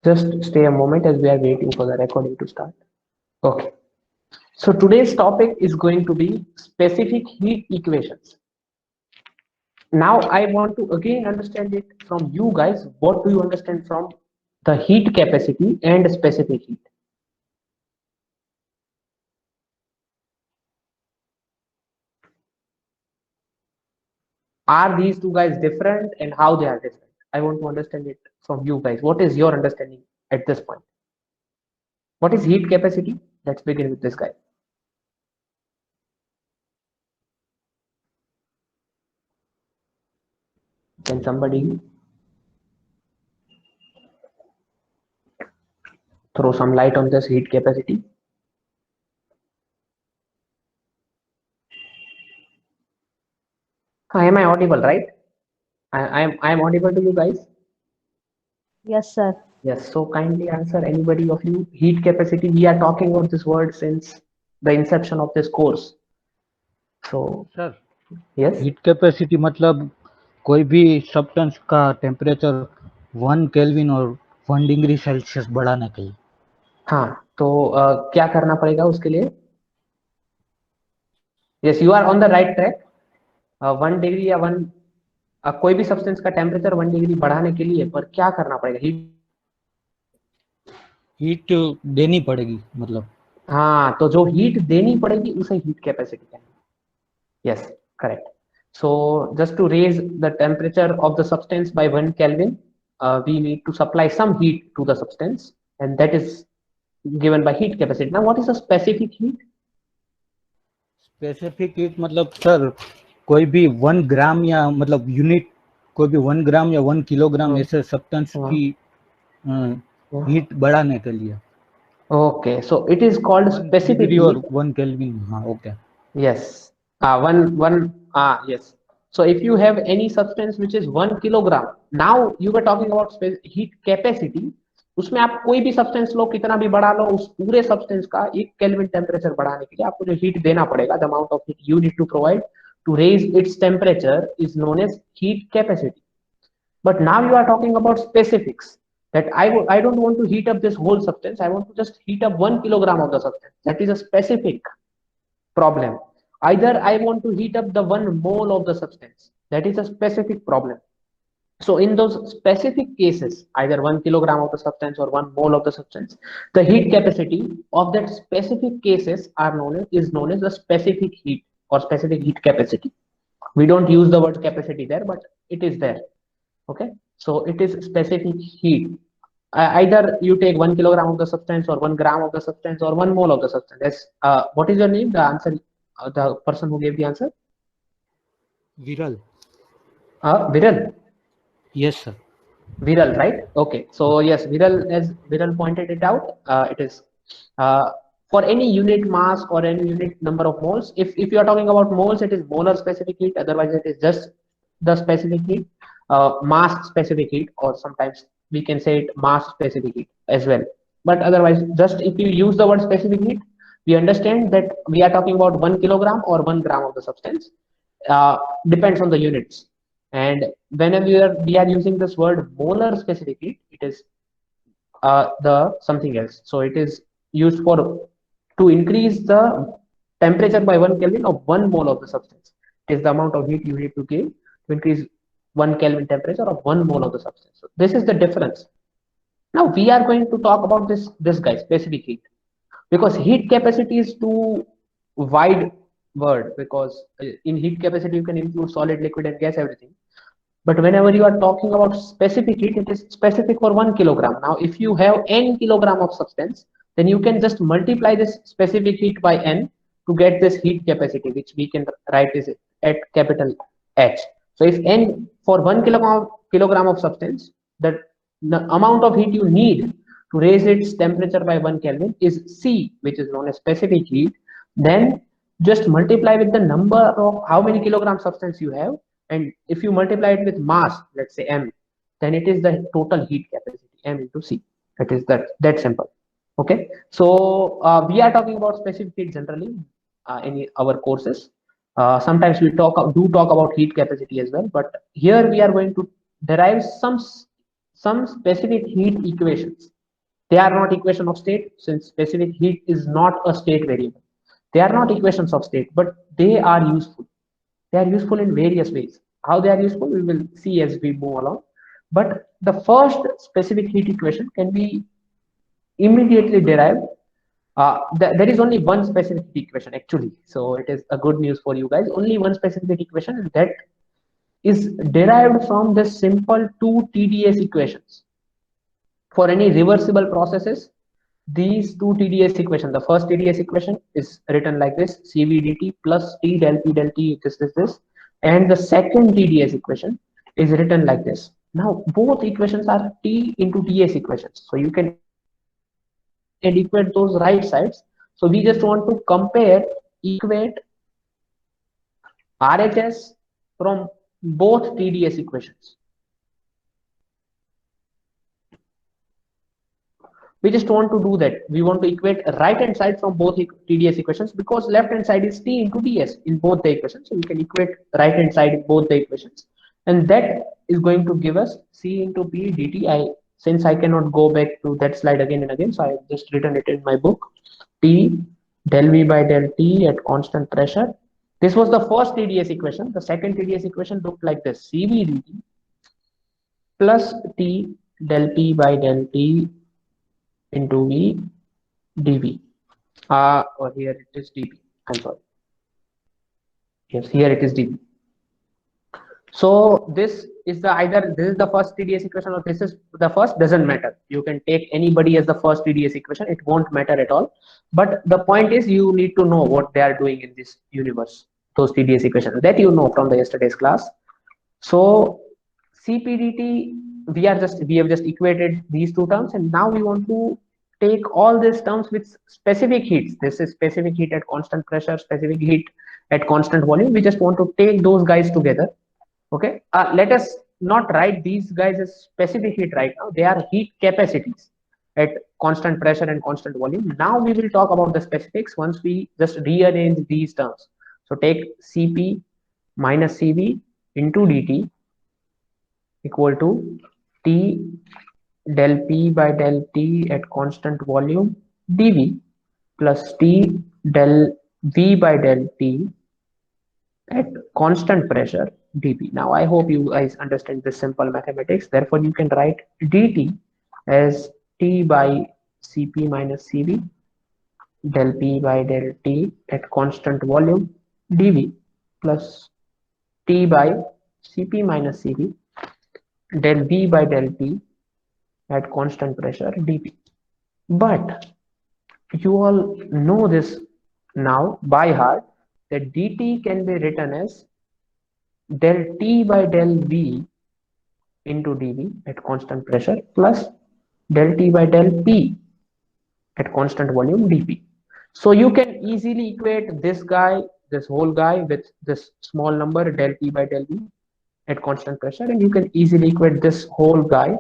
Just stay a moment as we are waiting for the recording to start. Okay. So today's topic is going to be specific heat equations. Now I want to again understand it from you guys. What do you understand from the heat capacity and specific heat? Are these two guys different and how they are different? I want to understand it from you guys. What is your understanding at this point? What is heat capacity? Let's begin with this guy. Can somebody throw some light on this heat capacity? Am I audible, right? I am audible to you guys? Yes, sir. Yes. So kindly answer anybody of you. Heat capacity. We are talking about this word since the inception of this course. So sir yes. Heat capacity मतलब कोई भी substance का temperature 1 kelvin और 1 degree Celsius बढ़ाने के लिए। हाँ तो क्या करना पड़ेगा उसके लिए? Yes, you are on the right track. 1 degree या कोई भी सब्सटेंस का टेम्परेचर 1 डिग्री बढ़ाने के लिए पर क्या करना पड़ेगा? हीट देनी पड़ेगी मतलब। हाँ, तो जो हीट देनी पड़ेगी उसे हीट कैपेसिटी कहेंगे। Yes, correct. So just to raise the temperature of the substance by 1 Kelvin, we need to supply some heat to the substance, and that is given by heat capacity. Now, what is a specific heat? Specific heat मतलब sir कोई भी 1 ग्राम या मतलब unit कोई भी 1 ग्राम या 1 kilogram ऐसे substance की हीट बढ़ाने के लिए। Okay, so it is called 1 specific degree heat. और 1 केल्विन। हाँ, okay. Yes. Yes. So if you have any substance which is 1 kilogram, now you were talking about heat capacity. उसमें आप कोई भी सब्सटेंस लो, कितना भी बढ़ा लो, उस पूरे सब्सटेंस का 1 केल्विन टेम्परेचर बढ़ाने के लिए आपको जो हीट देना पड़ेगा, the amount of heat you need to provide to raise its temperature is known as heat capacity. But now you are talking about specifics, that I don't want to heat up this whole substance. I want to just heat up 1 kilogram of the substance. That is a specific problem. Either I want to heat up the 1 mole of the substance. That is a specific problem. So in those specific cases, either 1 kilogram of the substance or 1 mole of the substance, the heat capacity of that specific cases is known as the specific heat or specific heat capacity. We don't use the word capacity there, but it is there. Okay, so it is specific heat. Either you take 1 kilogram of the substance or 1 gram of the substance or 1 mole of the substance. Yes. What is your name? The answer, the person who gave the answer. विरल। Viral. Yes sir. Viral, right? Okay. So yes, Viral, as Viral pointed it out, it is uh, for any unit mass or any unit number of moles. If you are talking about moles, it is molar specific heat. Otherwise, it is just the specific heat, mass specific heat, or sometimes we can say it mass specific heat as well. But otherwise, just if you use the word specific heat, we understand that we are talking about 1 kilogram or 1 gram of the substance. Depends on the units. And whenever we are using this word molar specific heat, it is the something else. So it is used for to increase the temperature by 1 Kelvin of 1 mole of the substance. It is the amount of heat you need to give to increase 1 Kelvin temperature of 1 mole of the substance. So this is the difference. Now we are going to talk about this guy, specific heat, because heat capacity is too wide word, because in heat capacity you can include solid, liquid, and gas, everything. But whenever you are talking about specific heat, it is specific for 1 kilogram. Now if you have n kilogram of substance, then you can just multiply this specific heat by n to get this heat capacity, which we can write is at capital H. So if n for 1 kilogram of substance, the amount of heat you need to raise its temperature by 1 Kelvin is C, which is known as specific heat. Then just multiply with the number of how many kilogram substance you have, and if you multiply it with mass, let's say m, then it is the total heat capacity, m into C. It is that simple. Okay, so we are talking about specific heat generally in our courses. Sometimes we do talk about heat capacity as well, but here we are going to derive some some specific heat equations. They are not equation of state, since specific heat is not a state variable. They are not equations of state, but they are useful. They are useful in various ways. How they are useful, we will see as we move along. But the first specific heat equation can be immediately derived. There is only one specific equation actually, so it is a good news for you guys. Only one specific equation, and that is derived from the simple two TdS equations. For any reversible processes, these two TdS equation, the first TdS equation is written like this: Cv dt plus T del P del T, this, and the second TdS equation is written like this. Now both equations are T into Ts equations, so you can and equate those right sides. So we just want to equate RHS from both TdS equations. We just want to do that. We want to equate right hand side from both TdS equations, because left hand side is T into Ts in both the equations. So we can equate right hand side in both the equations, and that is going to give us C into P dt. Since I cannot go back to that slide again and again, so I have just written it in my book. T del V by del T at constant pressure. This was the first TdS equation. The second TdS equation looked like this: Cv dt plus T del P by del T into V dV. Or here it is dV. I'm sorry. Yes, here it is dV. So this is the either this is the first TdS equation or this is the first, doesn't matter. You can take anybody as the first TdS equation, it won't matter at all. But the point is, you need to know what they are doing in this universe, those TdS equations that you know from the yesterday's class. So CPDT, we have just equated these two terms, and now we want to take all these terms with specific heats. This is specific heat at constant pressure, specific heat at constant volume. We just want to take those guys together. Okay, let us not write these guys as specific heat right now. They are heat capacities at constant pressure and constant volume. Now we will talk about the specifics once we just rearrange these terms. So take Cp minus Cv into dt equal to T del P by del T at constant volume dV plus T del V by del T at constant pressure dP. Now I hope you guys understand this simple mathematics. Therefore you can write dt as T by Cp minus Cv del P by del T at constant volume dV plus T by Cp minus Cv del V by del T at constant pressure dP. But you all know this now by heart, that dt can be written as del T by del V into dV at constant pressure plus del T by del P at constant volume dP. So you can easily equate this guy, this whole guy, with this small number del T by del V at constant pressure, and you can easily equate this whole guy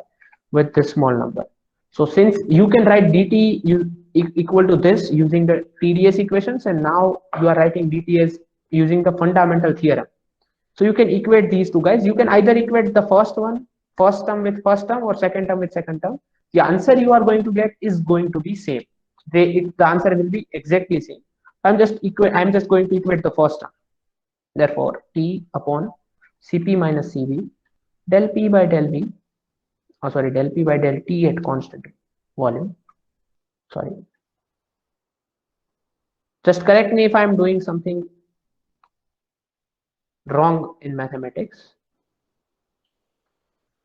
with this small number. So since you can write dt equal to this using the TdS equations, and now you are writing dt as using the fundamental theorem. So you can equate these two guys. You can either equate the first term with first term, or second term with second term. The answer you are going to get is going to be same. The answer will be exactly same. I'm just going to equate the first term. Therefore, T upon Cp minus Cv del P by del V, del P by del T at constant volume. Sorry. Just correct me if I'm doing something wrong in mathematics.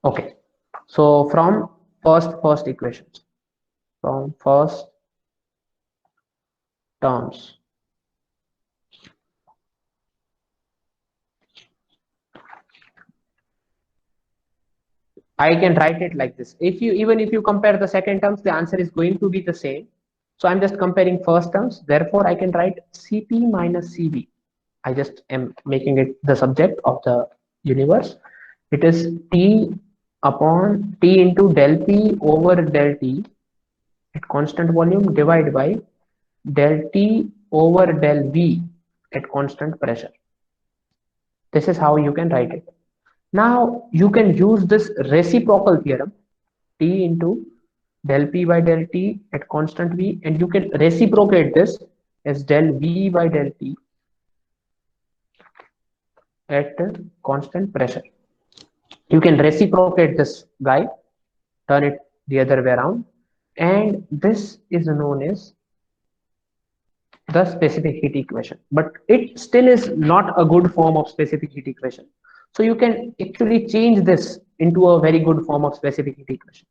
Okay. So from first equations, from first terms, I can write it like this. Even if you compare the second terms, the answer is going to be the same. So I'm just comparing first terms. Therefore, I can write Cp minus Cv. I just am making it the subject of the universe. It is T upon T into del P over del T at constant volume divided by del T over del V at constant pressure. This is how you can write it. Now you can use this reciprocal theorem T into del P by del T at constant V, and you can reciprocate this as del V by del T at constant pressure. You can reciprocate this guy, turn it the other way around, and this is known as the specific heat equation, but it still is not a good form of specific heat equation. So you can actually change this into a very good form of specific heat equation.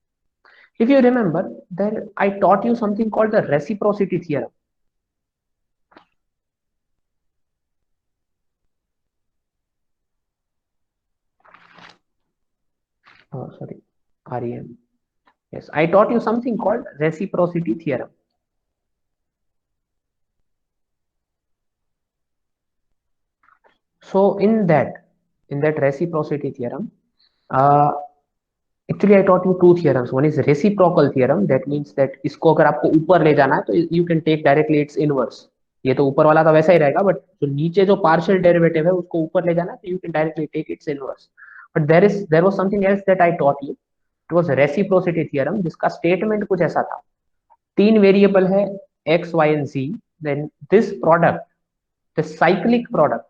If you remember, there I taught you something called the reciprocity theorem. Oh, sorry, REM. Yes, I taught you something called reciprocity theorem. So in that reciprocity theorem, actually I taught you two theorems. One is reciprocal theorem, that means that इसको अगर आपको ऊपर ले जाना है तो you can take directly its inverse. ये तो ऊपर वाला तो वैसा ही रहेगा, बट जो नीचे जो पार्शियल डेरिवेटिव है उसको ऊपर ले जाना है तो you can directly take its inverse. But there was something else that I taught you. It was reciprocity theorem, जिसका स्टेटमेंट कुछ ऐसा था. तीन वेरिएबल है x, y and z. Then this product, the cyclic product,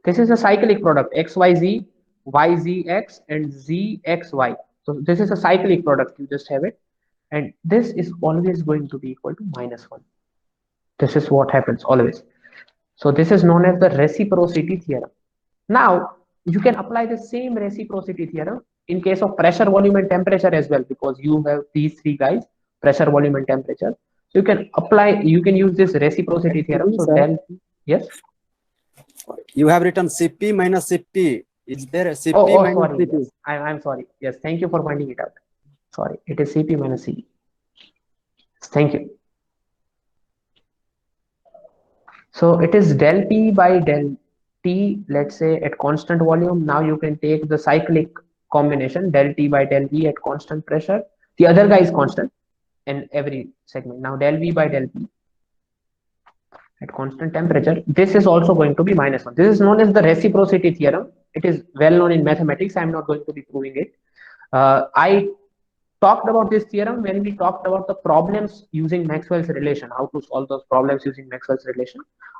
this is a cyclic product xyz, yzx and zxy. So this is a cyclic product, you just have it, and this is always going to be equal to -1. This is what happens always. So this is known as the reciprocity theorem. Now you can apply the same reciprocity theorem in case of pressure, volume and temperature as well, because you have these three guys, pressure, volume and temperature. So you can apply, you can use this reciprocity theorem. So then, yes, you have written Cp minus Cp. Is there a Cp minus sorry. Cp? Yes. I'm sorry. Yes, thank you for pointing it out. Sorry, it is Cp minus Cv. Thank you. So it is del P by del T, let's say at constant volume. Now you can take the cyclic combination del T by del V at constant pressure. The other guy is constant in every segment. Now del V by del P at constant temperature. This is also going to be -1. This is known as the reciprocity theorem. It is well known in mathematics. I'm not going to be proving it. I talked about this theorem when we talked about the problems using Maxwell's relation, how to solve those problems using Maxwell's relation.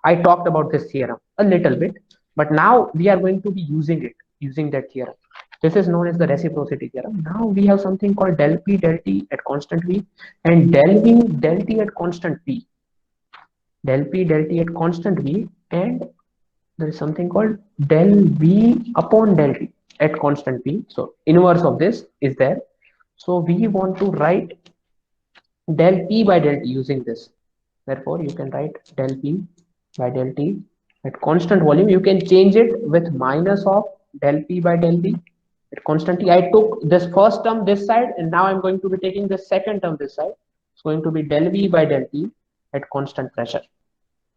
I talked about this theorem a little bit, but now we are going to be using it, using that theorem. This is known as the reciprocity theorem. Now we have something called del P del T at constant V and del V del T at constant P. Del P del T at constant V, and there is something called del V upon del T at constant P. So inverse of this is there. So we want to write del P by del T using this. Therefore, you can write del P by del T at constant volume. You can change it with minus of del P by del T at constant T. I took this first term this side, and now I'm going to be taking the second term this side. It's going to be del V by del T at constant pressure.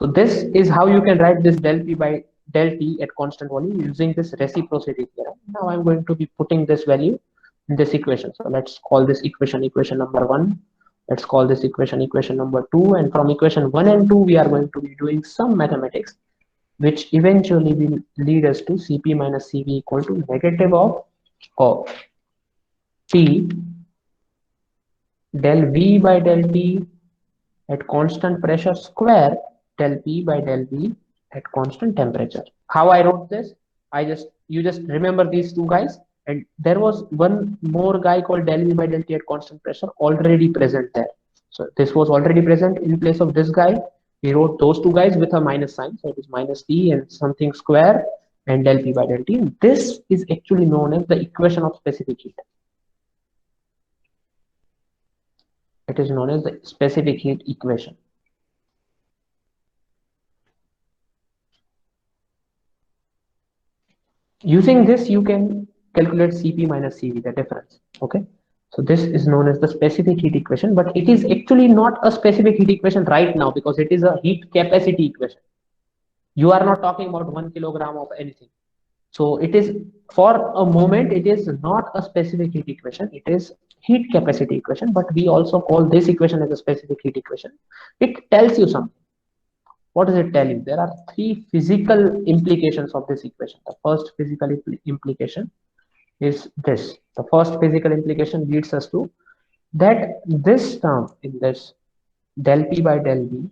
So this is how you can write this del P by del T at constant volume using this reciprocity theorem. Now I'm going to be putting this value in this equation. So let's call this equation number 1. Let's call this equation number 2. And from equation 1 and 2, we are going to be doing some mathematics, which eventually will lead us to Cp minus Cv equal to negative of T del V by del T at constant pressure square del P by del V at constant temperature. How I wrote this? You just remember these two guys, and there was one more guy called del V by del T at constant pressure already present there. So this was already present in place of this guy. We wrote those two guys with a minus sign, so it is minus T and something square and del P by del T. And this is actually known as the equation of specific heat. It is known as the specific heat equation. Using this, you can calculate Cp minus Cv, the difference. Okay, so this is known as the specific heat equation, but it is actually not a specific heat equation right now because it is a heat capacity equation. You are not talking about 1 kilogram of anything. So it is, for a moment, it is not a specific heat equation. It is heat capacity equation, but we also call this equation as a specific heat equation. It tells you something. What does it tell you? There are three physical implications of this equation. The first physical implication is this. The first physical implication leads us to that this term in this del P by del V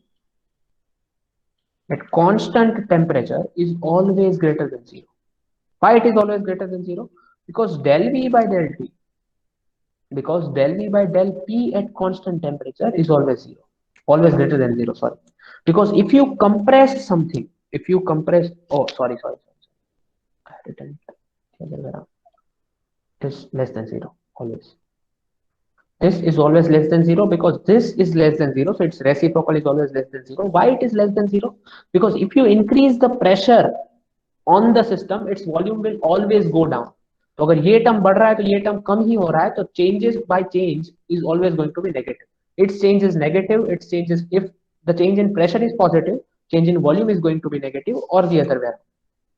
at constant temperature is always greater than 0. Why it is always greater than 0? Because del V by del T, because del V by del P at constant temperature is always 0, always greater than 0, sorry. Because if you compress something, if you compress, oh, sorry. I had written it the other way around. It is less than 0, always. This is always less than 0 because this is less than 0, so its reciprocal is always less than 0. Why it is less than 0? Because if you increase the pressure on the system, its volume will always go down. तो अगर ये term बढ़ रहा है तो ये term कम ही हो रहा है, तो changes by change is always going to be negative. Its change is negative, its change is, if the change in pressure is positive, change in volume is going to be negative, or the other way around.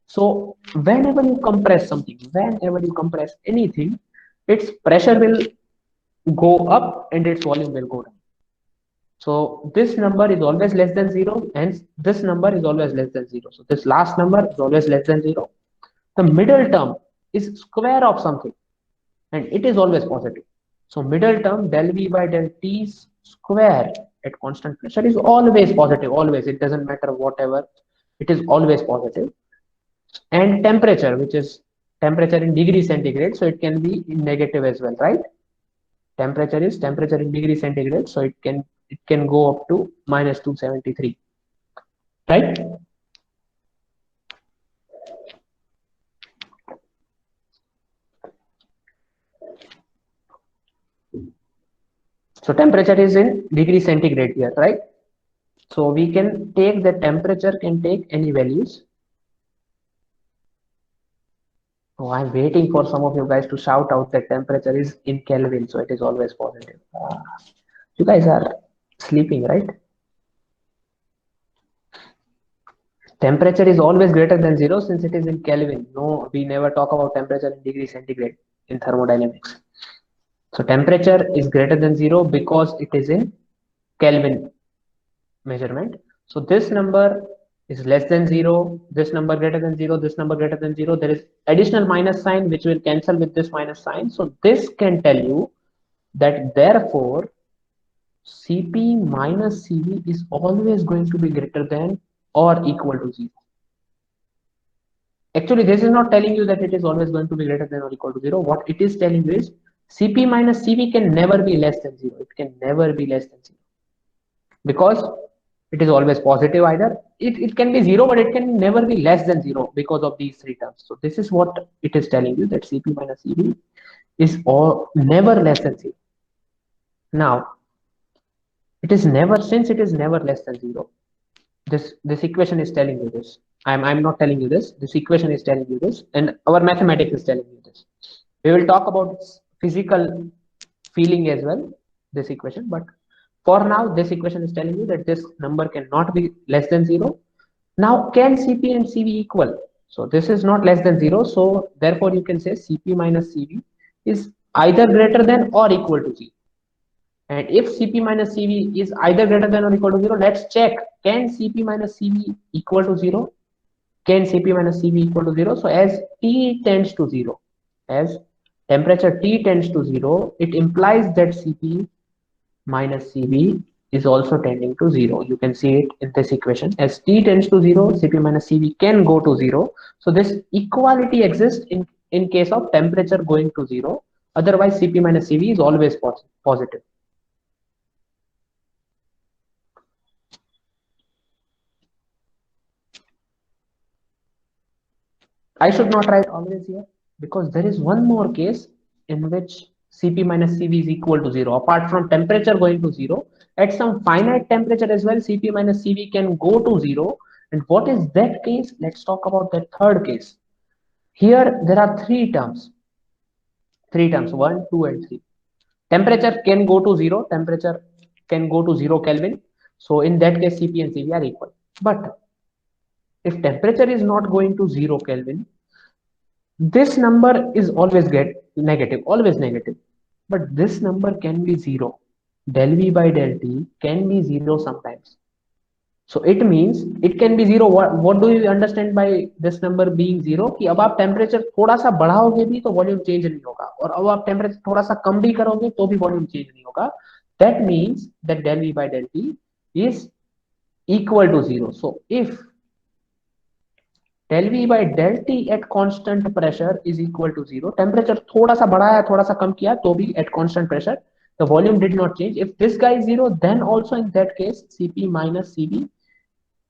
So whenever you compress something, whenever you compress anything, its pressure will go up and its volume will go down. So this number is always less than 0, hence this number is always less than 0. So this last number is always less than 0. The middle term is square of something and it is always positive. So middle term del V by del T square at constant pressure is always positive, always. It doesn't matter whatever, it is always positive. And temperature, which is temperature in degree centigrade, so it can be in negative as well, right? Temperature is temperature in degree centigrade, so it can go up to minus 273, right? So temperature is in degree centigrade here, right? So we can take the temperature, can take any values. Oh, I'm waiting for some of you guys to shout out that temperature is in Kelvin, so it is always positive. You guys are sleeping, right? Temperature is always greater than 0 since it is in Kelvin. No, we never talk about temperature in degree centigrade in thermodynamics. So temperature is greater than 0 because it is in Kelvin measurement. So this number is less than 0, this number greater than 0, this number greater than 0. There is additional minus sign which will cancel with this minus sign. So this can tell you that therefore Cp minus Cv is always going to be greater than or equal to 0. Actually, this is not telling you that it is always going to be greater than or equal to 0. What it is telling you is Cp minus Cv can never be less than 0. It can never be less than 0 because it is always positive either. It can be 0, but it can never be less than 0 because of these three terms. So this is what it is telling you, that Cp minus Cv is never less than 0. Now, it is never, since it is never less than 0, this equation is telling you this. I'm not telling you this. This equation is telling you this, and our mathematics is telling you this. We will talk about physical feeling as well, this equation, but for now, this equation is telling you that this number cannot be less than 0. Now, can Cp and Cv equal? So this is not less than 0. So therefore, you can say Cp minus Cv is either greater than or equal to 0. And if Cp minus Cv is either greater than or equal to 0, let's check. Can Cp minus Cv equal to 0? Can Cp minus Cv equal to 0? So as T tends to 0, as temperature T tends to 0, it implies that Cp minus Cv is also tending to 0. You can see it in this equation. As T tends to 0, Cp minus Cv can go to 0. So this equality exists in case of temperature going to 0. Otherwise, Cp minus Cv is always positive. I should not write always here because there is one more case in which Cp minus Cv is equal to 0. Apart from temperature going to 0, at some finite temperature as well, Cp minus Cv can go to 0. And what is that case? Let's talk about that third case. Here, there are three terms, 1, 2, and 3. Temperature can go to 0. Temperature can go to 0 Kelvin. So in that case, Cp and Cv are equal. But if temperature is not going to 0 Kelvin, this number is always negative, always negative. But this number can be 0. Del V by del T can be 0 sometimes. So it means it can be zero. What do you understand by this number being zero? कि अब आप temperature थोड़ा सा बढ़ाओगे भी तो volume change नहीं होगा, और अब आप टेम्परेचर थोड़ा सा कम भी करोगे तो भी वॉल्यूम चेंज नहीं होगा. That means that del V by del T is equal to zero. So if del V by del T at constant pressure is equal to zero, temperature थोड़ा सा बढ़ाया थोड़ा सा कम किया तो भी at constant pressure the volume did not change. If this guy is zero, then also in that case Cp minus Cv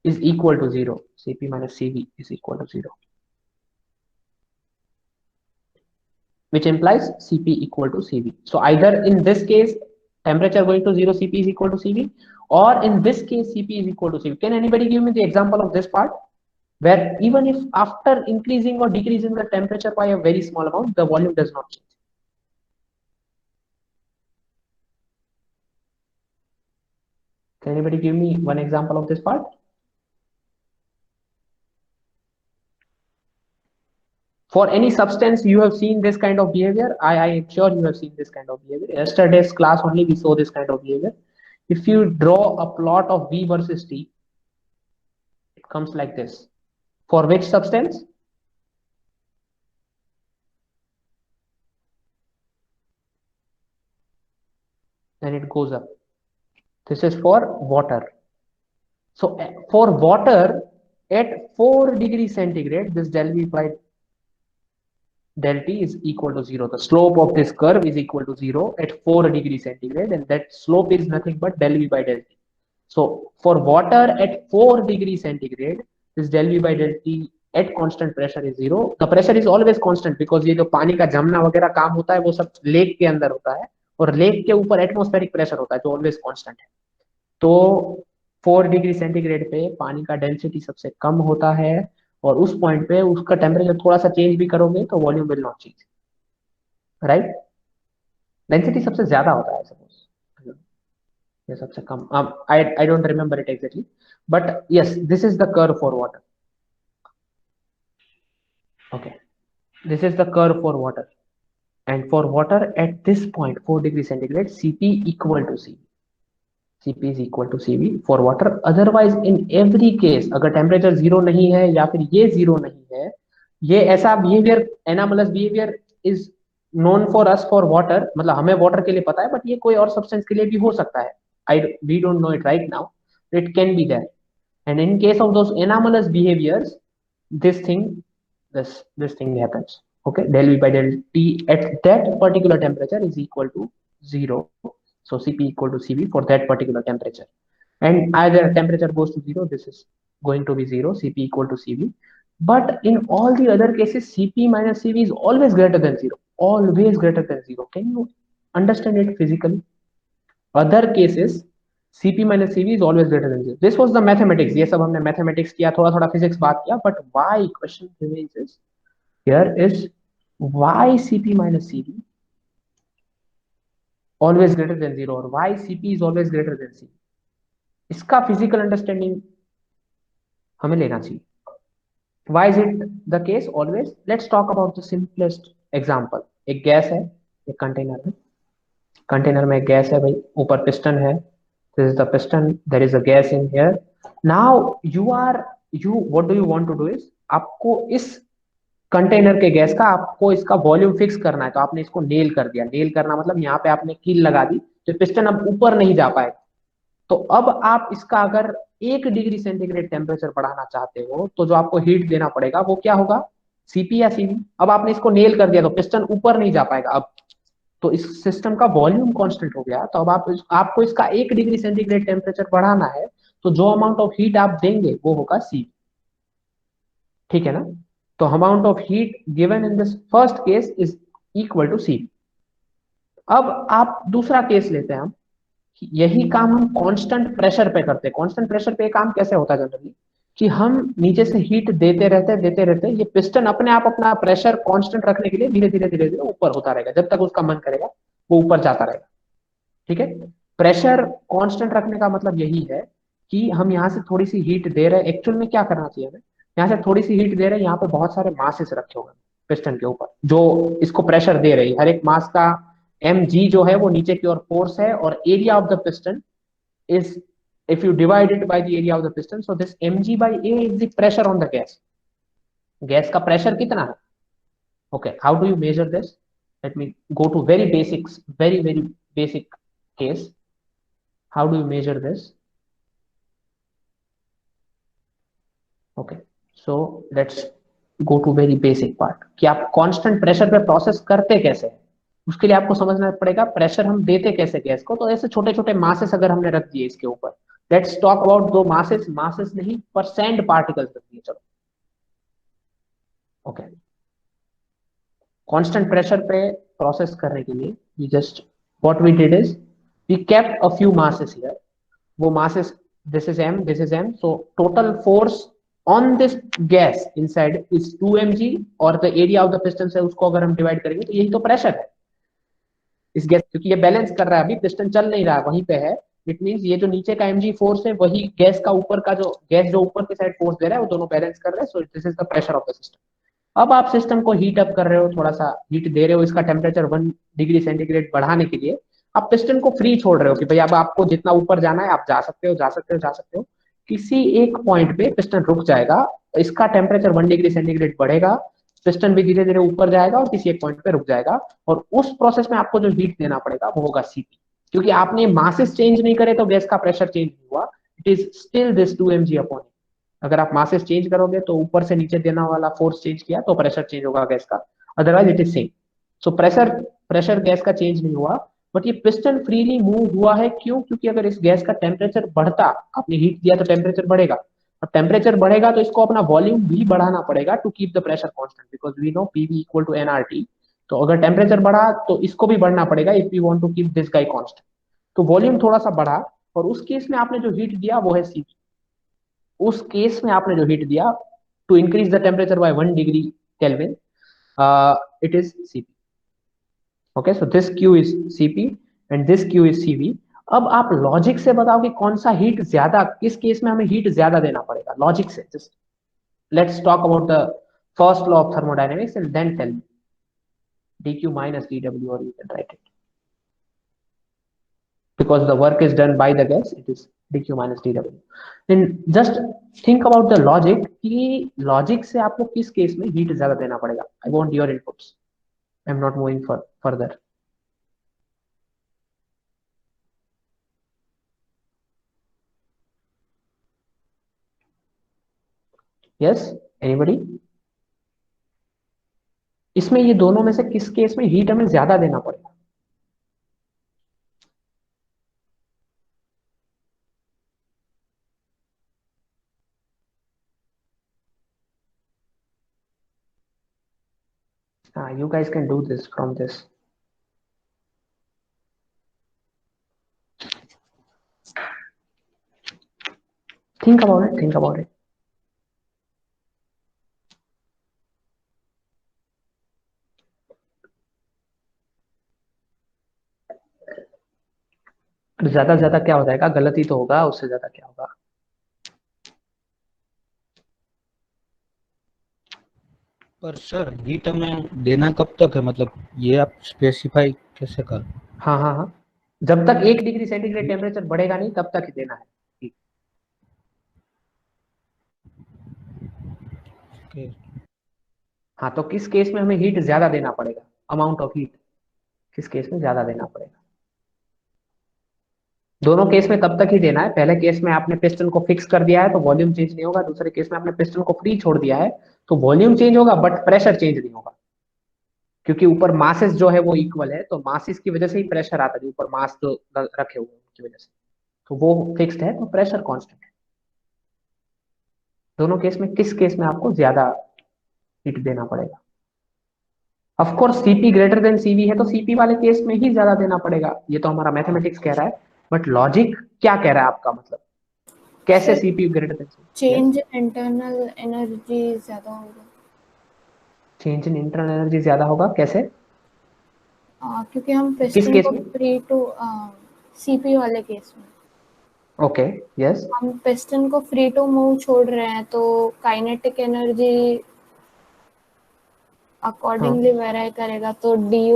is equal to zero. Cp minus Cv is equal to zero, which implies Cp equal to Cv. So either in this case temperature going to zero, Cp is equal to Cv, or in this case Cp is equal to Cv. Can anybody give me the example of this part where even if after increasing or decreasing the temperature by a very small amount, the volume does not change? Can anybody give me one example of this part? For any substance, you have seen this kind of behavior. I am sure you have seen this kind of behavior. Yesterday's class only we saw this kind of behavior. If you draw a plot of V versus T, it comes like this. For which substance? And it goes up. This is for water. So for water at 4 degrees centigrade, this del V by del T is equal to zero. The slope of this curve is equal to zero at 4 degrees centigrade, and that slope is nothing but del V by del T. So for water at 4 degrees centigrade, this del V by del T at constant pressure is zero. The pressure is always constant because ये जो पानी का जमना वगैरह काम होता है वो सब लेक के अंदर होता है, और लेक के ऊपर एटमॉस्फेरिक प्रेशर होता है जो ऑलवेज कांस्टेंट है. तो 4 डिग्री सेंटीग्रेड पे पानी का डेंसिटी सबसे कम होता है, और उस पॉइंट पे उसका टेम्परेचर थोड़ा सा चेंज भी करोगे तो volume will not change, right. Density सबसे ज्यादा होता है सपोज, ये सबसे कम. I don't remember it exactly, but yes, this is the curve for water. Okay, this is the curve for water, and for water at this point 4 degree centigrade, Cp equal to Cv. Cp is equal to Cv for water. Otherwise in every case अगर temperature zero नहीं है या फिर ये zero नहीं है, ये ऐसा behaviour, anomalous behaviour is known for us for water, मतलब हमें वाटर के लिए पता है, बट ये कोई और सब्सटेंस के लिए भी हो सकता है. We don't know it right now. It can be there. And in case of those anomalous behaviors, this thing happens. Okay, del V by del T at that particular temperature is equal to zero. So Cp equal to Cv for that particular temperature. And either temperature goes to zero, this is going to be zero, Cp equal to Cv. But in all the other cases, Cp minus Cv is always greater than zero. Always greater than zero. Can you understand it physically? Other cases, Cp minus Cv is always greater than zero. This was the mathematics. ये सब हमने mathematics किया, थोड़ा थोड़ा physics बात किया. But why question remains is, here is why Cp minus Cv always greater than zero, or why Cp is always greater than Cv. इसका physical understanding हमें लेना चाहिए. Why is it the case always? Let's talk about the simplest example. एक gas है, एक container है, container में एक गैस है भाई, ऊपर पिस्टन है, this is the piston, there is a gas in here. Now what do you want to do is, आपको इस कंटेनर के गैस का आपको इसका वॉल्यूम फिक्स करना है, तो आपने इसको नेल कर दिया. नेल करना मतलब यहाँ पे आपने कील लगा दी, तो पिस्टन अब ऊपर नहीं जा पाएगा. तो अब आप इसका अगर 1 डिग्री सेंटीग्रेड टेम्परेचर बढ़ाना चाहते हो तो जो आपको हीट देना पड़ेगा वो क्या होगा, Cp या Cv. अब आपने इसको नेल कर दिया तो पिस्टन ऊपर नहीं जा पाएगा. अब तो इस सिस्टम का वॉल्यूम कांस्टेंट हो गया, तो अब आपको इसका 1 डिग्री सेंटीग्रेड टेम्परेचर बढ़ाना है, तो जो अमाउंट ऑफ हीट आप देंगे वो होगा Cv. ठीक है ना. तो amount of heat given in this first case is equal to Cv. अब आप दूसरा केस लेते हैं, हम यही काम हम कांस्टेंट प्रेशर पे करते हैं. कांस्टेंट प्रेशर पे काम कैसे होता है जनरली, कि हम नीचे से हीट देते रहते, ये पिस्टन अपने आप अपना प्रेशर कांस्टेंट रखने के लिए धीरे धीरे ऊपर होता रहेगा, जब तक उसका मन करेगा वो ऊपर जाता रहेगा. ठीक है. प्रेशर कांस्टेंट रखने का मतलब यही है कि हम यहाँ से थोड़ी सी हीट दे रहे हैं. एक्चुअल में क्या करना चाहिए हमें, यहाँ से थोड़ी सी हीट दे रहे हैं, यहाँ पे बहुत सारे मासेस रखे होंगे पिस्टन के ऊपर जो इसको प्रेशर दे रही है. हर एक मास का mg जो है वो नीचे की ओर फोर्स है, और area of the piston is if you divide it by the area of the piston, so this mg by a is the pressure on the gas. Gas का प्रेशर कितना है? Okay, how do you measure this? Let me go to very basics, very basic case. How do you measure this? Okay, so let's go to very basic part कि आप constant pressure पे process करते कैसे हैं. उसके लिए आपको समझना पड़ेगा प्रेशर हम देते कैसे गैस को. तो ऐसे छोटे छोटे मासेस अगर हमने रख दिए इसके ऊपर, लेट्स टॉक अबाउट दो मासेस, मासेस नहीं परसेंट पार्टिकल्स रख दिए. चलो ओके, कांस्टेंट प्रेशर पे प्रोसेस करने के लिए we just what we did is we kept a few masses here. वो masses, this is m, this is m, so total force on this gas inside is 2 mg और the area of the piston से उसको अगर हम divide करेंगे तो यही तो प्रेशर है इस गैस, क्योंकि ये बैलेंस कर रहा है, अभी पिस्टन चल नहीं रहा है, वहीं पे है. इट मींस ये जो नीचे का mg फोर्स है वही गैस का ऊपर का जो गैस जो ऊपर की साइड फोर्स दे रहा है वो दोनों बैलेंस कर रहे हैं. सो this is the pressure of the system. अब आप सिस्टम को हीट अप कर रहे हो, थोड़ा सा हीट दे रहे हो, इसका टेम्परेचर 1 डिग्री सेंटीग्रेड बढ़ाने के लिए आप पिस्टन को फ्री छोड़ रहे हो कि भाई अब आपको जितना ऊपर जाना है आप जा सकते हो, जा सकते हो, जा सकते हो. किसी एक पॉइंट पे पिस्टन रुक जाएगा, इसका टेम्परेचर 1 डिग्री सेंटीग्रेड बढ़ेगा, पिस्टन भी धीरे धीरे ऊपर जाएगा और किसी एक पॉइंट पे रुक जाएगा. और उस प्रोसेस में आपको जो हीट देना पड़ेगा वो होगा सीपी. क्योंकि आपने मासेस चेंज नहीं करे तो गैस का प्रेशर चेंज नहीं हुआ. It is still this 2 mg upon. अगर आप मासेस चेंज करोगे तो ऊपर से नीचे देना वाला फोर्स चेंज किया तो प्रेशर चेंज होगा गैस का, otherwise it is same. So pressure gas का चेंज नहीं हुआ, बट ये पिस्टन फ्रीली मूव हुआ है. क्यों? क्योंकि अगर इस गैस का टेम्परेचर बढ़ता, आपने हीट दिया तो टेम्परेचर बढ़ेगा, और टेम्परेचर बढ़ेगा तो इसको अपना वॉल्यूम भी बढ़ाना पड़ेगा to keep the pressure constant, because we know PV equal to nRT. तो अगर टेम्परेचर बढ़ा तो इसको भी बढ़ना पड़ेगा if we want to keep this guy constant. तो वॉल्यूम थोड़ा सा बढ़ा, और उस केस में आपने जो हीट दिया वो है सीपी. उस केस में आपने जो हीट दिया to increase the temperature by 1 degree Kelvin, it is Cp. Okay, so this Q is Cp and this Q is Cv. अब आप लॉजिक से बताओ कि कौन सा हीट ज्यादा, किस केस में हमें हीट ज्यादा देना पड़ेगा. लॉजिक से just let's talk about the first law of thermodynamics and then tell me dq minus dw, or you can write it because the work is done by the gas, it is dq minus dw. And just think about the logic कि logic से आपको किस case में heat ज्यादा देना पड़ेगा. I want your inputs. I'm not moving further. Yes, anybody? इसमें ये दोनों में से किस केस में हीट हमें ज्यादा देना पड़ेगा? You guys can do this from this. Think about it, think about it. ज्यादा ज्यादा क्या हो जाएगा, गलती तो होगा, उससे ज्यादा क्या होगा. पर सर हीट हमें देना कब तक है, मतलब ये आप स्पेसिफाई कैसे कर. हाँ हाँ हाँ, जब तक 1 डिग्री सेंटीग्रेड टेम्परेचर बढ़ेगा नहीं तब तक ही देना है. Okay. हाँ, तो किस केस में हमें हीट ज्यादा देना पड़ेगा, अमाउंट ऑफ हीट किस केस में ज्यादा देना पड़ेगा. दोनों केस में तब तक ही देना है. पहले केस में आपने पिस्टन को फिक्स कर दिया है तो वॉल्यूम चेंज नहीं होगा. दूसरे केस में आपने पिस्टन को फ्री छोड़ दिया है तो वॉल्यूम चेंज होगा बट प्रेशर चेंज नहीं होगा, क्योंकि ऊपर मासेस जो है वो इक्वल है. तो मासेस की वजह से ही प्रेशर आता है, ऊपर मास जो रखे हुए हैं उनकी वजह से, तो वो फिक्स्ड है तो प्रेशर कांस्टेंट है. दोनों केस में किस केस में आपको ज्यादा हीट देना पड़ेगा? Of course CP greater than CV है तो सीपी वाले केस में ही ज्यादा देना पड़ेगा, ये तो हमारा मैथमेटिक्स कह रहा है. बट लॉजिक क्या कह रहा है आपका, मतलब कैसे CP greater than CV? Change in internal energy ज्यादा होगा. चेंज इन इंटरनल एनर्जी ज्यादा होगा, कैसे? क्योंकि हम किस पिस्टन केस को में? फ्री टू सीपी वाले केस में ओके, यस. हम पिस्टन को फ्री टू मूव छोड़ रहे हैं तो काइनेटिक एनर्जी अकॉर्डिंगली वेरी करेगा, तो डी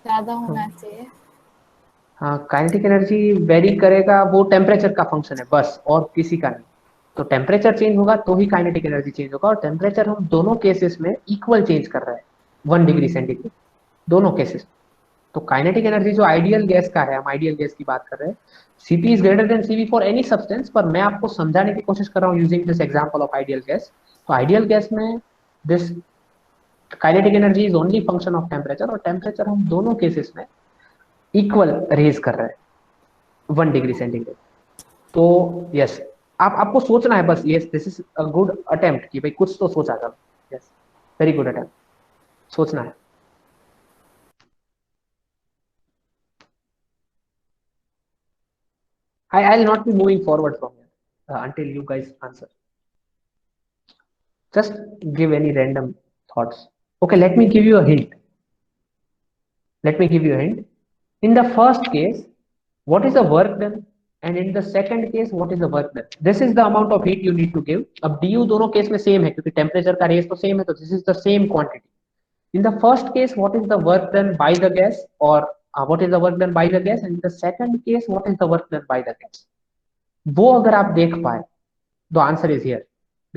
ज्यादा होना चाहिए. हाँ, काइनेटिक एनर्जी वेरी करेगा, वो टेम्परेचर का फंक्शन है बस, और किसी का नहीं। तो टेम्परेचर चेंज होगा तो ही काइनेटिक एनर्जी चेंज होगा, और टेम्परेचर हम दोनों केसेस में इक्वल चेंज कर रहे हैं, 1 डिग्री सेंटीग्रेड दोनों केसेस। तो काइनेटिक एनर्जी जो आइडियल गैस का है, हम आइडियल गैस की बात कर रहे हैं, Cp is greater than Cv for any substance, पर मैं आपको समझाने की कोशिश कर रहा हूँ using this example of ideal gas. तो आइडियल गैस में this kinetic energy is only function of temperature, और टेम्परेचर हम दोनों केसेस में इक्वल रेज कर रहे हैं 1 डिग्री सेंटीग्रेड। तो यस, आपको सोचना है बस, yes this is a good attempt कि भाई कुछ तो सोचा करो। यस, वेरी गुड अटेम्प्ट, सोचना है। I'll not be moving forward from here until you guys answer. Just give any random thoughts. Okay, let me give you a hint. Let me give you a hint. In the first case, what is the work done? And in the second case, what is the work done? This is the amount of heat you need to give. अब du दोनों case में same है क्योंकि temperature का race तो same है, तो this is the same quantity. In the first case, what is the work done by the gas, or what is the work done by the gas? And in the second case, what is the work done by the gas? वो अगर आप देख पाए, the answer is here,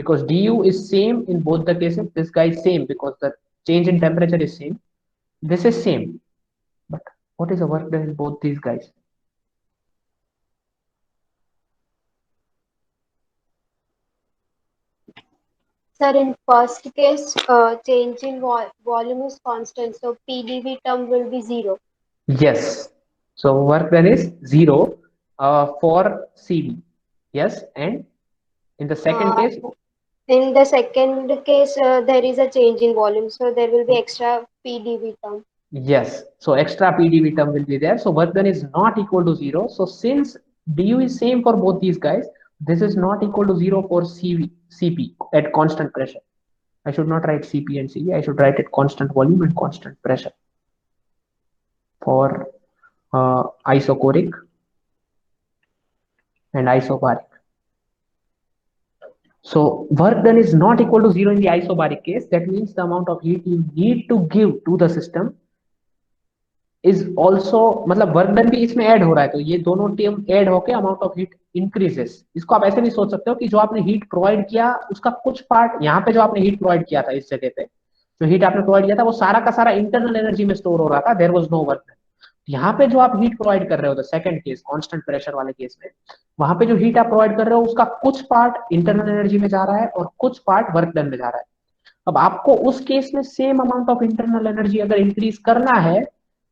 because du is same in both the cases. This guy is same because the change in temperature is same. This is same, but what is the work done in both these guys? Sir, in first case, change in volume is constant, so PdV term will be 0. Yes, so work done is 0 for Cv. Yes, and in the second case, In the second case, there is a change in volume, so there will be extra PdV term. yes, so extra PdV term will be there. So work done is not equal to 0. So since du is same for both these guys, this is not equal to 0 for Cp at constant pressure. I should not write Cp and Cv. I should write it constant volume and constant pressure for isochoric and isobaric. So work done is not equal to 0 in the isobaric case. That means the amount of heat you need to give to the system is also, मतलब work done भी इसमें add हो रहा है, तो ये दोनों term add होके अमाउंट ऑफ हीट इंक्रीजेस. इसको आप ऐसे नहीं सोच सकते हो कि जो आपने हीट प्रोवाइड किया उसका कुछ पार्ट, यहाँ पे जो आपने हीट प्रोवाइड किया था इस जगह पे जो हीट आपने प्रोवाइड किया था वो सारा का सारा इंटरनल एनर्जी में स्टोर हो रहा था, there was no work done. यहाँ पे जो आप हीट प्रोवाइड कर रहे हो the second case constant pressure वाले केस में, वहां पे जो हीट आप प्रोवाइड कर रहे हो उसका कुछ पार्ट इंटरनल एनर्जी में जा रहा है और कुछ पार्ट वर्क डन में जा रहा है. अब आपको उस केस में same amount of internal energy अगर इंक्रीज करना है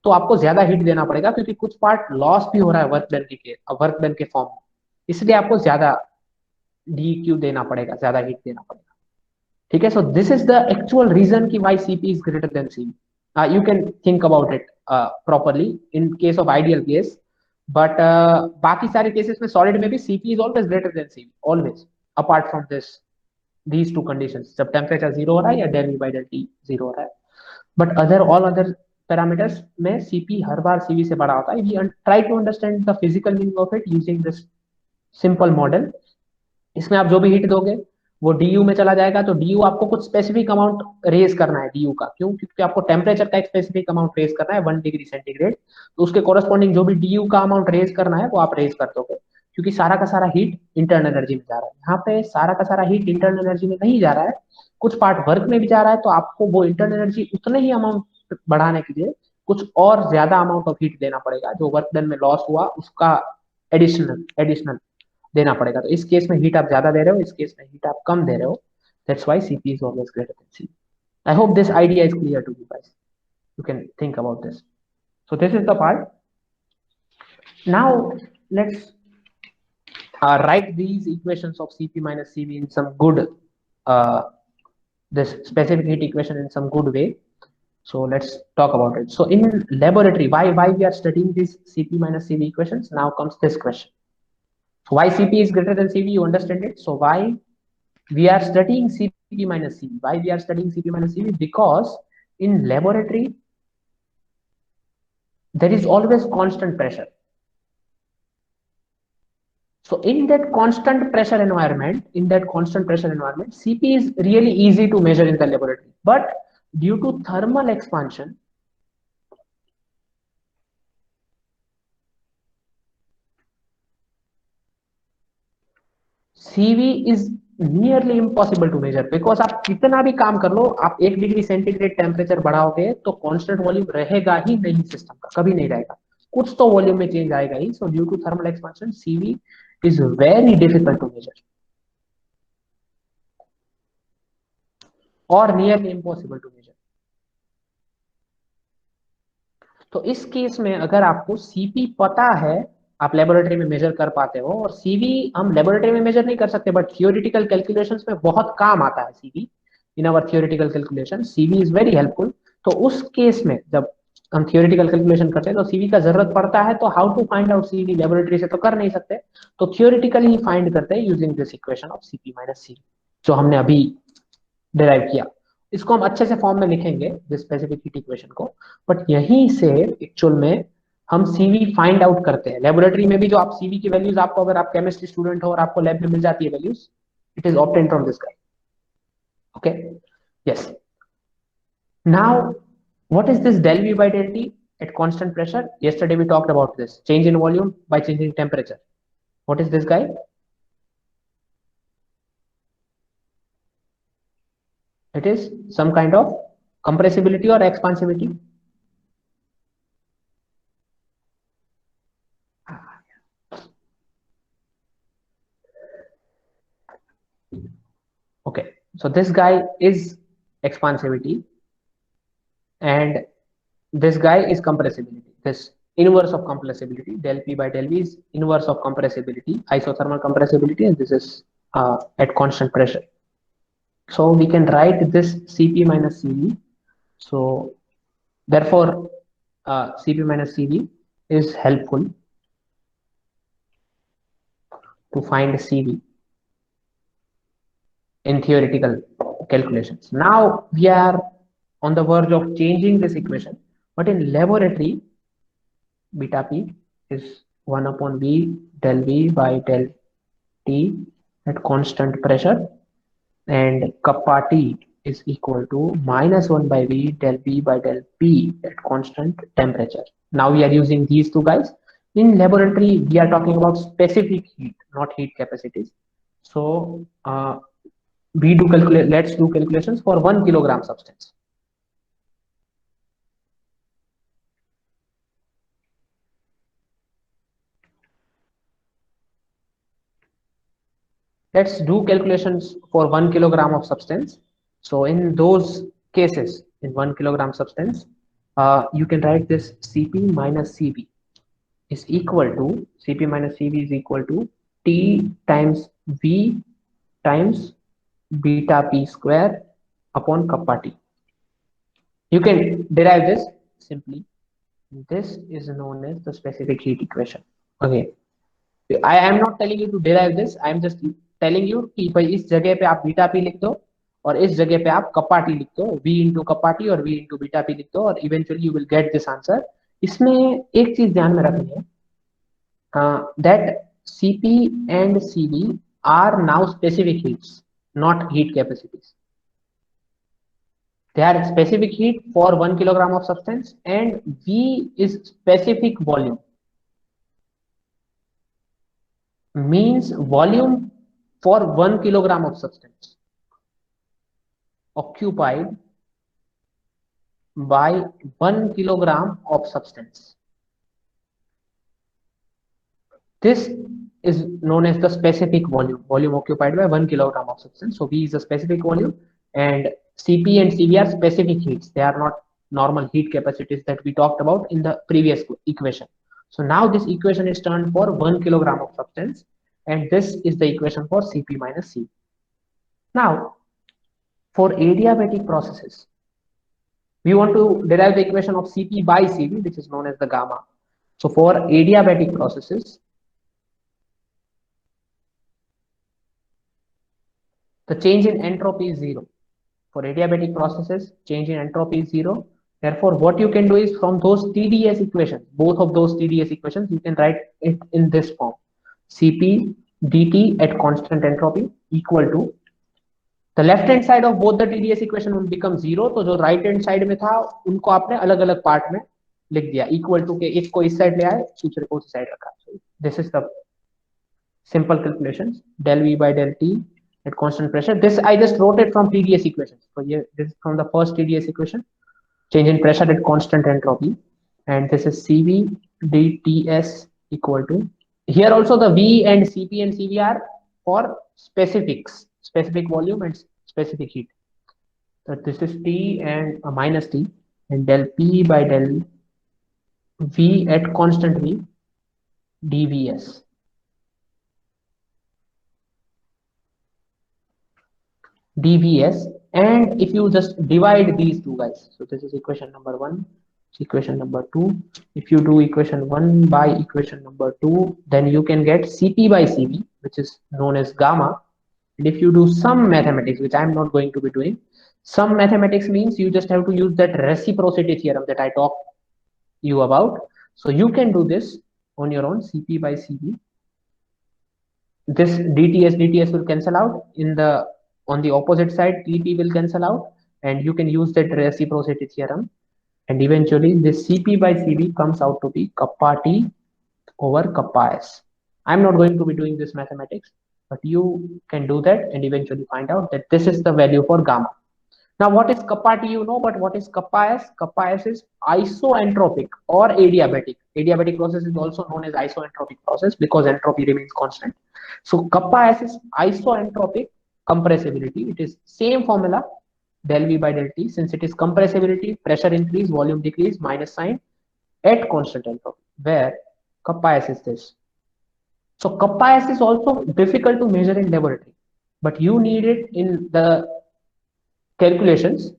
तो आपको ज्यादा हीट देना पड़ेगा, क्योंकि कुछ पार्ट लॉस भी हो रहा है वर्क डन के फॉर्म में, इसलिए आपको ज्यादा dq देना पड़ेगा, ज्यादा हीट देना पड़ेगा. ठीक है, so this is the actual reason कि why Cp is greater than Cv. You can think about it properly in case of ideal case, but बाकी सारे केसेस में सॉलिड में भी Cp is always greater than Cv, always, apart from this these two conditions, जब temperature 0 हो रहा है या del V by del T 0 हो रहा है. बट ऑल अदर पैरामीटर्स में Cp हर बार Cv से बड़ा होता है. We try to understand the physical meaning of it using this simple model. इसमें आप जो भी हीट दोगे वो du में चला जाएगा, तो du आपको कुछ स्पेसिफिक अमाउंट रेज करना है du का. क्यों? क्योंकि आपको टेम्परेचर का एक स्पेसिफिक अमाउंट रेज करना है 1 डिग्री सेंटीग्रेड, तो उसके कॉरेस्पॉन्डिंग जो भी du का अमाउंट रेज करना है वो आप रेज कर दोगे, क्योंकि सारा का सारा हीट इंटरनल एनर्जी में जा रहा है. यहाँ पे सारा का सारा हीट इंटरनल एनर्जी में नहीं जा रहा है, कुछ पार्ट वर्क में भी जा रहा है, तो आपको वो इंटरनल एनर्जी उतने ही अमाउंट बढ़ाने के लिए कुछ और ज्यादा अमाउंट ऑफ हीट देना पड़ेगा, जो वर्क डन में लॉस हुआ उसका एडिशनल देना पड़ेगा. तो इस केस में हीट आप ज्यादा दे रहे हो, इस केस में हीट आप कम दे रहे हो. That's why Cp is always greater than Cv. I hope this idea is clear to you guys. You can think about this. So this is the part. Now let's write these equations of Cp minus Cv in some good, this specific heat equation in some good way. So let's talk about it. So in laboratory, why we are studying these Cp minus Cv equations? Now comes this question. So why Cp is greater than Cv? You understand it. So why we are studying Cp minus Cv? Why we are studying Cp minus Cv? Because in laboratory there is always constant pressure. So in that constant pressure environment, Cp is really easy to measure in the laboratory. But due to thermal expansion, CV is nearly impossible to measure, because आप कितना भी काम कर लो, आप 1 degree centigrade temperature बढ़ाओगे तो constant volume रहेगा ही नहीं system का, कभी नहीं रहेगा, कुछ तो वॉल्यूम में चेंज आएगा ही. So due to thermal expansion CV is very difficult to measure और नियरली इम्पॉसिबल टू मेजर. तो इस केस में अगर आपको CP पता है, आप लेबोरेटरी में मेजर कर पाते हो, और CV हम लेबोरेटरी में मेजर नहीं कर सकते, बट थियोरेटिकल कैलकुलेशंस में बहुत काम आता है CV. In our theoretical calculation CV is very helpful. तो उस केस में जब हम थियोरेटिकल कैलकुलेशन करते हैं तो CV का जरूरत पड़ता है. तो how to find out CV, laboratory से तो कर नहीं सकते, तो थियोरेटिकली ही फाइंड करते हैं using this equation of CP minus CV जो हमने अभी डिराइव किया. इसको हम अच्छे से फॉर्म में लिखेंगे दिस स्पेसिफिक हीट इक्वेशन को, बट यहीं से एक्चुअल में हम CV फाइंड आउट करते हैं. लेबोरेटरी में भी जो आप CV की वैल्यूज आपको, अगर आप केमिस्ट्री स्टूडेंट हो और आपको लैब में मिल जाती है values, it is obtained from this guide. Okay, yes. Now what is this del V by del T at constant pressure? Yesterday we talked about this change in volume by changing temperature. What is this guy? It is some kind of compressibility or expansivity. Okay, so this guy is expansivity and this guy is compressibility. This inverse of compressibility, del P by del V is inverse of compressibility, isothermal compressibility, and this is at constant pressure. So we can write this CP minus CV. So therefore CP minus CV is helpful to find CV in theoretical calculations. Now we are on the verge of changing this equation, but in laboratory beta P is 1 upon V del V by del T at constant pressure, and kappa T is equal to minus 1 by V del V by del P at constant temperature. Now we are using these two guys. In laboratory we are talking about specific heat, not heat capacities. So let's do calculations for 1 kilogram substance. Let's do calculations for 1 kilogram of substance. So in those cases, in 1 kilogram substance, you can write this CP minus CV is equal to, CP minus CV is equal to T times V times beta P square upon kappa T. You can derive this simply. This is known as the specific heat equation. Okay, I am not telling you to derive this. I am just telling you कि भाई इस जगह पे आप beta P लिख दो और इस जगह पे आप कप्पा टी लिख दो, V इंटू कप्पा टी और V इंटू बीटा पी लिख दो, और eventually you will get this answer. इसमें एक चीज ध्यान में रखनी है, that CP and CV are now specific heats, not heat capacities. They are specific heat for 1 kilogram of substance, and V is specific volume. Means volume for 1 kilogram of substance occupied by 1 kilogram of substance. This is known as the specific volume, volume occupied by 1 kilogram of substance. So V is a specific volume, and CP and CV are specific heats. They are not normal heat capacities that we talked about in the previous equation. So now this equation is turned for 1 kilogram of substance, and this is the equation for CP minus CV. Now, for adiabatic processes, we want to derive the equation of CP by CV, which is known as the gamma. So for adiabatic processes, the change in entropy is 0. For adiabatic processes, change in entropy is 0. Therefore, what you can do is from those TdS equations, both of those TdS equations, you can write it in this form. CP dt at constant entropy equal to, the left hand side of both the TdS equation will become 0. तो जो right hand side में था उनको आपने अलग अलग part में लिख दिया, इक्वल टू के एक को इस साइड ले आए, दूसरे को उस साइड रखा. This is the Simple calculations, del V by del T at constant pressure. This I just wrote it from TDS equation. So here, this is from the first TDS equation, change in pressure at constant entropy. And this is CV dTs equal to, here also the V and Cp and Cv are for specifics, specific volume and specific heat. So this is T and minus T, and del P by del V at constant V dVs. dVs, and if you just divide these two guys, so this is equation number 1, equation number 2. If you do equation 1 by equation number 2, then you can get Cp by Cv, which is known as gamma. And if you do some mathematics, which I'm not going to be doing, some mathematics means you just have to use that reciprocity theorem that I talked you about. So you can do this on your own. Cp by Cv, this dts will cancel out. On the opposite side, Tp will cancel out, and you can use that reciprocity theorem, and eventually this Cp by Cv comes out to be kappa T over kappa S. I'm not going to be doing this mathematics, but you can do that and eventually find out that this is the value for gamma. Now, what is kappa T, you know, but what is kappa S? Kappa S is isoentropic or adiabatic. Adiabatic process is also known as isoentropic process because entropy remains constant. So kappa S is isoentropic compressibility. It is same formula, del V by del T. Since it is compressibility, pressure increase, volume decrease, minus sign at constant entropy, where kappa S is this. So kappa S is also difficult to measure in laboratory, but you need it in the calculations.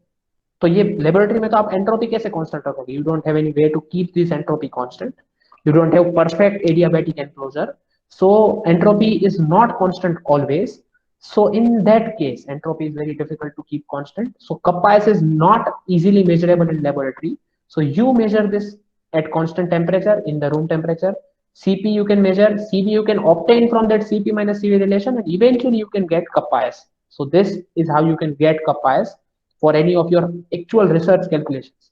तो ये laboratory में तो आप entropy कैसे constant रखोगे? You don't have any way to keep this entropy constant. You don't have perfect adiabatic enclosure. So entropy is not constant always. So in that case, entropy is very difficult to keep constant. So kappa S is not easily measurable in laboratory. So you measure this at constant temperature in the room temperature. Cp you can measure, Cv you can obtain from that Cp minus Cv relation, and eventually you can get kappa S. So this is how you can get kappa S for any of your actual research calculations.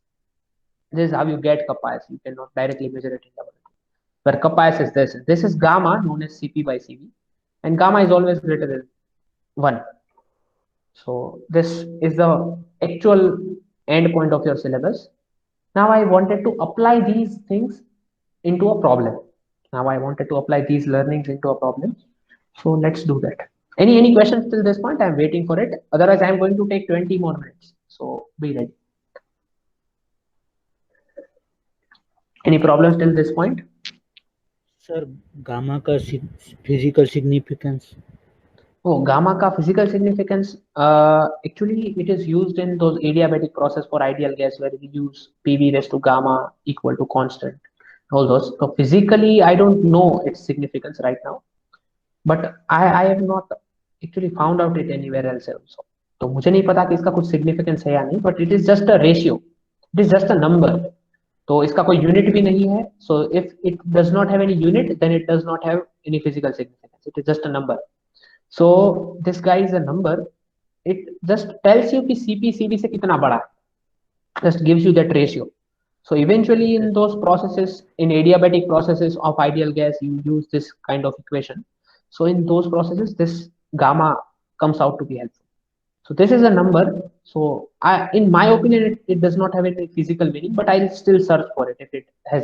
This is how you get kappa S. You cannot directly measure it in laboratory. Where kappa S is this. This is gamma, known as Cp by Cv, and gamma is always greater than 1. So this is the actual end point of your syllabus. Now I wanted to apply these things into a problem. Now I wanted to apply these learnings into a problem. So let's do that. Any questions till this point? I'm waiting for it. Otherwise, I'm going to take 20 more minutes. So be ready. Any problems till this point? Sir gamma का physical significance. Oh, gamma ka physical significance. Actually, it is used in those adiabatic process for ideal gas where we use PV raised to gamma equal to constant. All those. So physically, I don't know its significance right now, but I have not actually found out it anywhere else also. तो मुझे नहीं पता कि इसका कुछ significance है या नहीं, but it is just a ratio. It is just a number. तो इसका कोई unit भी नहीं है. So if it does not have any unit, then it does not have any physical significance. It is just a number. So this guy is a number. It just tells you कि Cp Cv से कितना बड़ा है. Just gives you that ratio. So eventually in those processes, in adiabatic processes of ideal gas, you use this kind of equation. So in those processes, this gamma comes out to be helpful. So this is a number. So in my opinion, it does not have any physical meaning, but I'll still search for it if it has any.